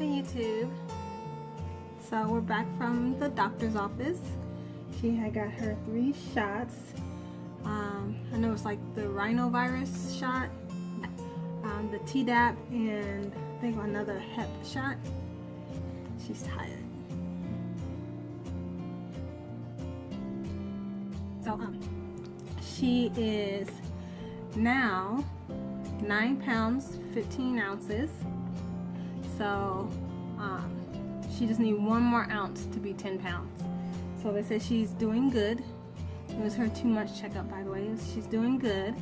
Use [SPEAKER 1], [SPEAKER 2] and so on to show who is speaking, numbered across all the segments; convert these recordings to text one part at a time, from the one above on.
[SPEAKER 1] Hey YouTube. So we're back from the doctor's office. She had got her 3 shots. I know it's like the rhinovirus shot, the Tdap, and I think another hep shot. She's tired. So she is now 9 pounds 15 ounces. So she just needs 1 more ounce to be 10 pounds. So they said she's doing good. It was her 2 months checkup, by the way. She's doing good.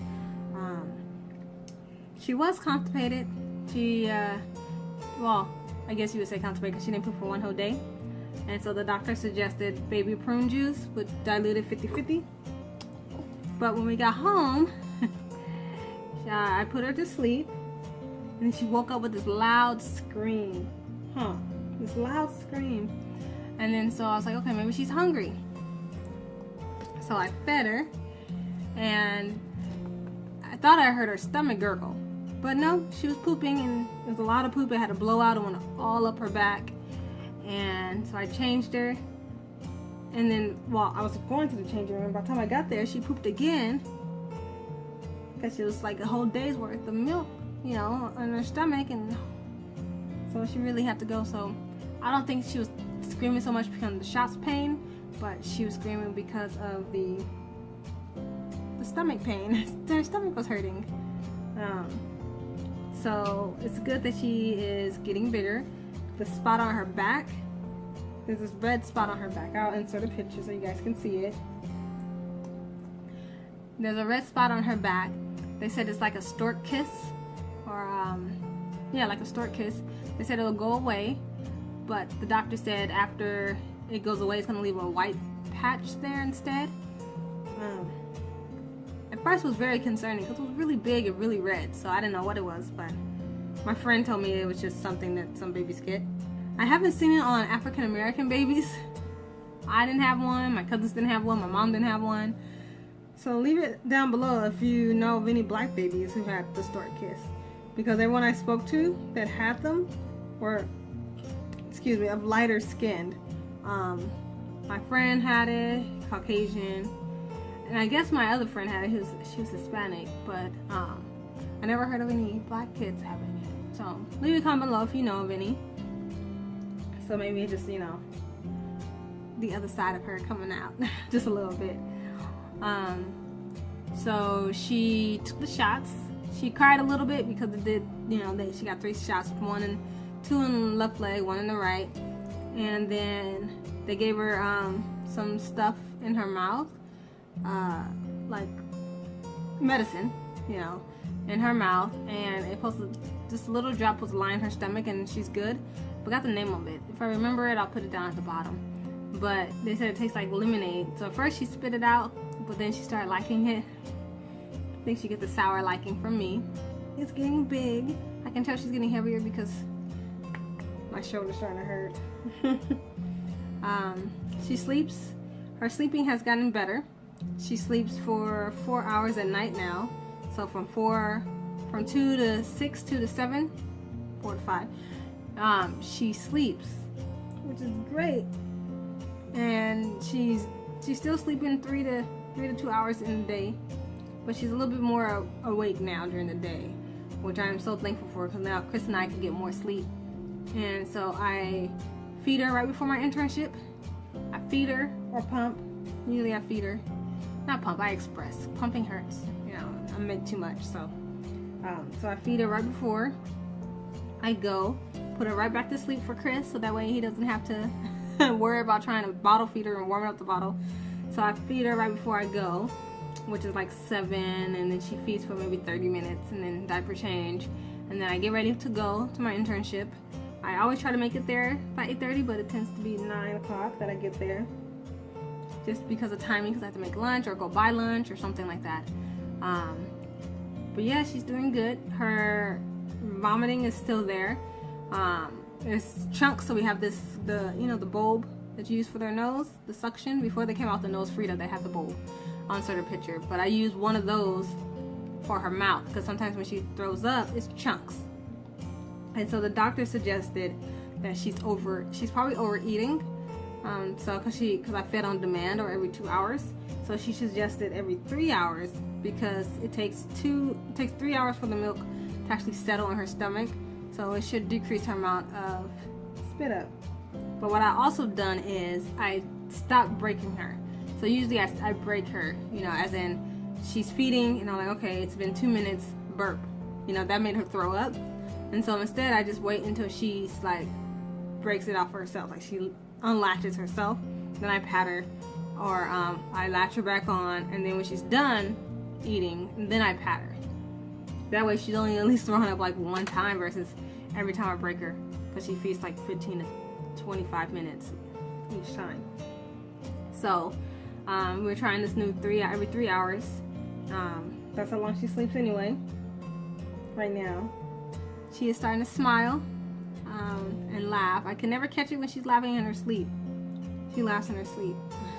[SPEAKER 1] She was constipated. She, well, I guess you would say constipated because she didn't poop for 1 whole day. And so the doctor suggested baby prune juice with diluted 50-50. But when we got home, I put her to sleep. And she woke up with this loud scream. This loud scream. And then so I was like, okay, maybe she's hungry. So I fed her. And I thought I heard her stomach gurgle. But no, she was pooping, and it was a lot of poop. It had a blowout and went all up her back. And so I changed her. And then, well, I was going to the changing room. By the time I got there, she pooped again. Because it was like a whole day's worth of milk, you know, in her stomach, and so she really had to go. So I don't think she was screaming so much because of the shots pain, but she was screaming because of the stomach pain. Her stomach was hurting. So it's good that she is getting bigger. The spot on her back, there's this red spot on her back. I'll insert a picture so you guys can see it. There's a red spot on her back. They said it's like a stork kiss, or yeah, like a stork kiss. They said it'll go away, but the doctor said after it goes away, it's gonna leave a white patch there instead. At first it was very concerning because it was really big and really red, so I didn't know what it was, but my friend told me it was just something that some babies get. I haven't seen it on African American babies. I didn't have one, my cousins didn't have one, my mom didn't have one. So leave it down below if you know of any black babies who had the stork kiss. Because everyone I spoke to that had them were, excuse me, of lighter skinned. My friend had it, Caucasian. And I guess my other friend had it, she was Hispanic. But I never heard of any black kids having it. So leave a comment below if you know of any. So maybe just, you know, the other side of her coming out just a little bit. So she took the shots. She cried a little bit because it did, you know, she got 3 shots, 2 in the left leg, 1 in the right. And then they gave her some stuff in her mouth, like medicine, you know, in her mouth, and it posted this little drop was lying in her stomach, and she's good. Forgot the name of it. If I remember it, I'll put it down at the bottom. But they said it tastes like lemonade. So at first she spit it out, but then she started liking it. I think she gets the sour liking from me. It's getting big. I can tell she's getting heavier because my shoulder's starting to hurt. She sleeps. Her sleeping has gotten better. She sleeps for 4 hours at night now. So from 2 to 6, 2 to 7, 4 to 5. She sleeps, which is great. And she's still sleeping 3 to 2 hours in the day, but she's a little bit more awake now during the day, which I'm so thankful for, because now Chris and I can get more sleep. And so I feed her right before my internship. I feed her or pump. Usually I feed her, not pump, I express. Pumping hurts, you know, I make too much. So I feed her right before I go, put her right back to sleep for Chris, so that way he doesn't have to worry about trying to bottle feed her and warming up the bottle. So I feed her right before I go, which is like 7, and then she feeds for maybe 30 minutes, and then diaper change, and then I get ready to go to my internship. I always try to make it there by 8:30, but it tends to be 9 o'clock that I get there, just because of timing, because I have to make lunch or go buy lunch or something like that. But yeah, she's doing good. Her vomiting is still there. It's chunks, so we have the bulb that you use for their nose, the suction. Before they came out the nose Frida, they had the bulb on certain picture, but I used one of those for her mouth, because sometimes when she throws up, it's chunks. And so the doctor suggested that she's probably overeating. So because I fed on demand or every 2 hours, so she suggested every 3 hours because it takes 3 hours for the milk to actually settle in her stomach, so it should decrease her amount of spit up. But what I also done is I stopped breaking her. So usually I break her, you know, as in she's feeding and I'm like, okay, it's been 2 minutes, burp, you know, that made her throw up. And so instead I just wait until she's like breaks it off herself, like she unlatches herself, then I pat her, or I latch her back on, and then when she's done eating, then I pat her. That way she's only at least throwing up like 1 time versus every time I break her, because she feeds like 15 to 25 minutes each time. So we're trying this new every 3 hours. That's how long she sleeps anyway. Right now she is starting to smile and laugh. I can never catch it when she's laughing in her sleep. She laughs in her sleep.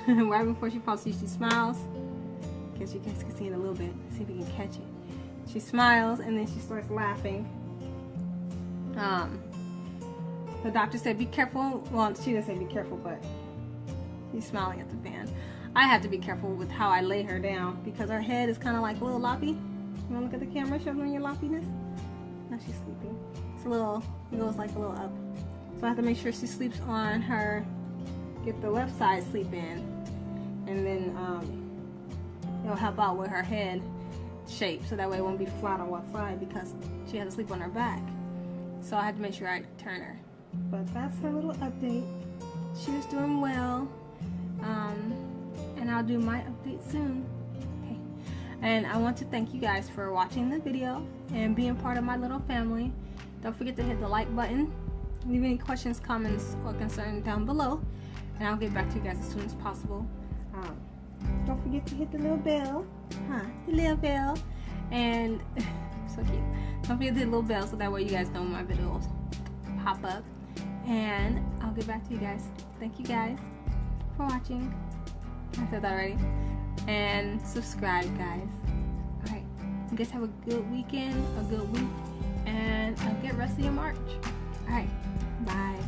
[SPEAKER 1] Right before she falls asleep, she smiles. Guess you guys can see it a little bit. See if you can catch it. She smiles and then she starts laughing. The doctor said be careful. Well, she didn't say be careful, but she's smiling at the fan. I have to be careful with how I lay her down because her head is kind of like a little loppy. You want to look at the camera? Show them your loppiness. Now she's sleeping. It's a little, it goes like a little up. So I have to make sure she sleeps on her, get the left side sleep in, and then it'll help out with her head shape, so that way it won't be flat on one side because she has to sleep on her back. So I had to make sure I turn her. But that's her little update. She was doing well, and I'll do my update soon. Okay. And I want to thank you guys for watching the video and being part of my little family. Don't forget to hit the like button. Leave any questions, comments, or concerns down below, and I'll get back to you guys as soon as possible. Don't forget to hit the little bell. The little bell. And so cute. Don't forget to hit the little bell so that way you guys know when my videos pop up. And I'll get back to you guys. Thank you guys for watching. I said that already. And subscribe, guys. Alright. You guys have a good weekend, a good week, and a good rest of your March. Alright. Bye.